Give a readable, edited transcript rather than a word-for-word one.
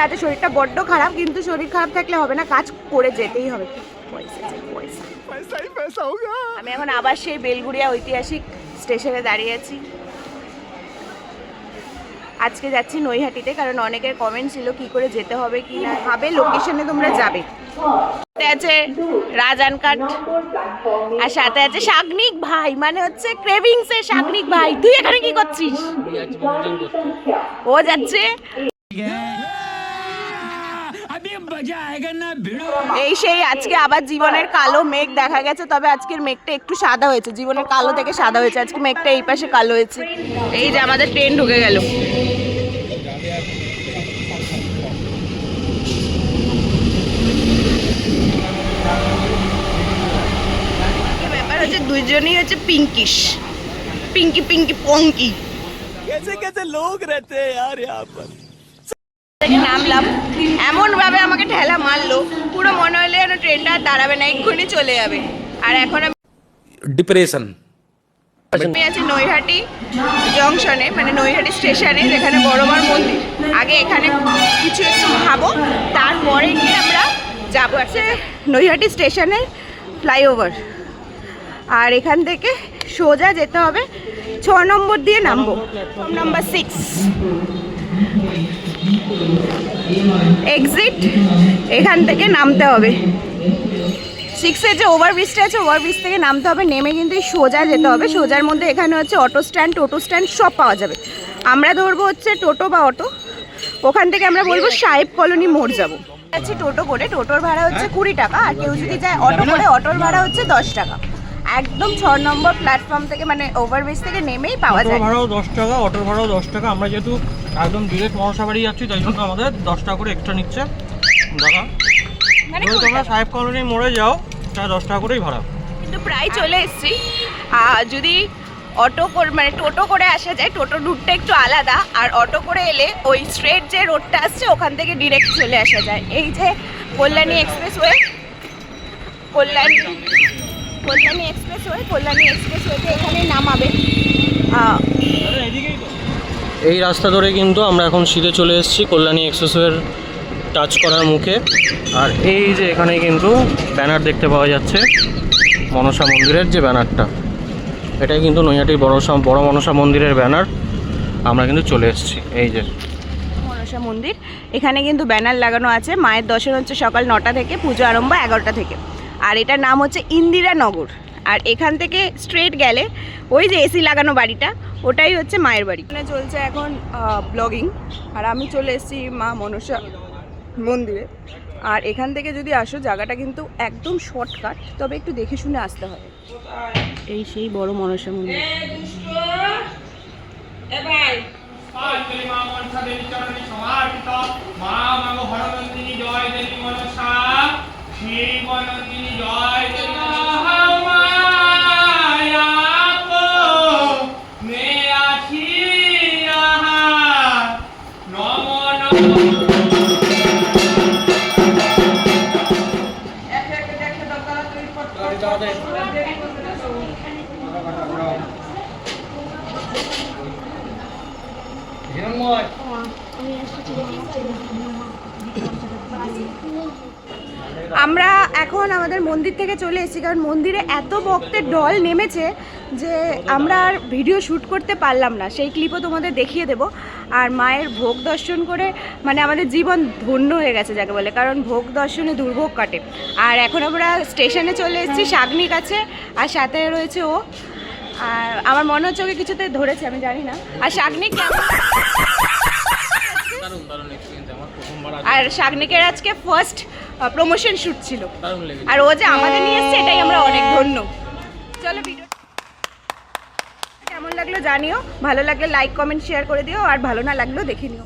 আছে, শরীরটা বড্ড খারাপ, কিন্তু শরীর খারাপ থাকলে হবে না, কাজ করে যেতেই হবে। আমি এখন আবার সেই বেলগুড়িয়া ঐতিহাসিক স্টেশনে দাঁড়িয়ে আছি। আজকে যাচ্ছি নৈহাটিতে, কারণ অনেকের কমেন্ট ছিল কি করে যেতে হবে কি না ভাবে লোকেশনে তোমরা যাবে। আছে রাজান কাট আর সাথে আছে শাগনিক ভাই, মানে হচ্ছে ক্রেভিংস এর শাগনিক ভাই। তুই এখানে কি করছিস? ও যাচ্ছে এই সেই। আজকে আবার জীবনের কালো মেঘ দেখা গেছে, তবে আজকের মেঘটা একটু সাদা হয়েছে, জীবনের কালো থেকে সাদা হয়েছে। আজকে মেঘটা এই পাশে কালো হয়েছে। এই যে আমাদের ট্রেন ঢুকে গেল। ব্যাপার হচ্ছে দুইজনই হচ্ছে পিঙ্কিশ, পিঙ্কি পিঙ্কি পঙ্কি। कैसे कैसे लोग रहते हैं यार यहाँ पर। নামলাম, এমন ভাবে আমাকে ঠেলা মারলো, পুরো মনে হলো যেন ট্রেনটা দাঁড়াবে না, এক্ষুনি চলে যাবে। আর এখন আমি ডিপ্রেশন আছি নৈহাটি জংশনে, মানে নৈহাটি স্টেশনে, যেখানে বড়মার মন্দির। আগে এখানে কিছু একটু খাবো, তারপরে গিয়ে আমরা যাবো আছে নৈহাটি স্টেশনের ফ্লাইওভার। আর এখান থেকে সোজা যেতে হবে 6 নম্বর দিয়ে নামবো, নাম্বার 6 এক্সিট। এখান থেকে নামতে হবে 6-এ যে ওভারব্রিজটা আছে, ওভারব্রিজ থেকে নামতে হবে, নেমে কিন্তু সোজা যেতে হবে। সোজার মধ্যে এখানে হচ্ছে অটো স্ট্যান্ড, টোটো স্ট্যান্ড সব পাওয়া যাবে। আমরা ধরবো হচ্ছে টোটো বা অটো, ওখান থেকে আমরা বলবো সাহেব কলোনি মোড় যাবো। যাচ্ছি টোটো করে, টোটোর ভাড়া হচ্ছে 20 টাকা, আর কেউ যদি যায় অটো করে, অটোর ভাড়া হচ্ছে 10 টাকা। একদম 6 নম্বর প্ল্যাটফর্ম থেকে, মানে ওভারব্রিজ থেকে নেমেই পাওয়া যায়। ভাড়াও 10 টাকা, অটোর ভাড়াও 10 টাকা। আমরা যেহেতু একদম ডিরেক্ট মনসাবাড়ি যাচ্ছি, তাই জন্য আমাদের 10 টাকা করে এক্সট্রা নিচ্ছে দাদা। মানে যদি তোমরা সাহেব কলোনি মোড়ে যাও, তাহলে 10 টাকা করেই ভাড়া। কিন্তু প্রায় চলে এসেছি। যদি অটো করে, মানে টোটো করে আসা যায়, টোটো রুটটা একটু আলাদা, আর অটো করে এলে ওই স্ট্রেট যে রোডটা আসছে ওখান থেকে ডিরেক্ট চলে আসা যায়। এই যে কল্যাণী এক্সপ্রেসওয়ে, কল্যাণী এক্সপ্রেসওয়েতে এখানে নামাবে। এই রাস্তা ধরে কিন্তু আমরা এখন সিধে চলে এসেছি কল্যাণী এক্সপ্রেসওয়ের টাচ করার মুখে। আর এই যে এখানে কিন্তু ব্যানার দেখতে পাওয়া যাচ্ছে মনসা মন্দিরের যে ব্যানারটা, এটাই কিন্তু নৈহাটির বড় মনসা মন্দিরের ব্যানার। আমরা কিন্তু চলে এসেছি এই যে মনসা মন্দির। এখানে কিন্তু ব্যানার লাগানো আছে। মায়ের দর্শন হচ্ছে সকাল 9টা থেকে, পুজো আরম্ভ 11টা থেকে। আর এটার নাম হচ্ছে ইন্দিরানগর। আর এখান থেকে স্ট্রেট গেলে ওই যে এসি লাগানো বাড়িটা, ওটাই হচ্ছে মায়ের বাড়ি। এখানে চলছে এখন ব্লগিং, আর আমি চলে এসেছি মা মনসা মন্দিরে। আর এখান থেকে যদি আসো, জায়গাটা কিন্তু একদম শর্টকাট, তবে একটু দেখে শুনে আসতে হবে। এই সেই বড় মনসা মন্দির। আমরা এখন আমাদের মন্দির থেকে চলে এসেছি, কারণ মন্দিরে এত ভক্তের ঢল নেমেছে যে আমরা আর ভিডিও শ্যুট করতে পারলাম না। সেই ক্লিপও তোমাদের দেখিয়ে দেব। আর মায়ের ভোগ দর্শন করে মানে আমাদের জীবন ধন্য হয়ে গেছে যাকে বলে, কারণ ভোগ দর্শনে দুর্ভোগ কাটে। আর এখন আমরা স্টেশনে চলে এসেছি, শাগনিক আছে আর সাথে রয়েছে ও। আর আমার মনে হচ্ছে ওকে কিছুতে ধরেছে, আমি জানি না। আর শাগনিক আর শাগনিকের আজকে ফার্স্ট প্রমোশন শ্যুট ছিল, আর ও যে আমাদের নিয়ে এসছে এটাই আমরা অনেক ধন্য। চলো ভিডিও কেমন লাগলো জানিও, ভালো লাগলে লাইক কমেন্ট শেয়ার করে দিও, আর ভালো না লাগলেও দেখে নিও।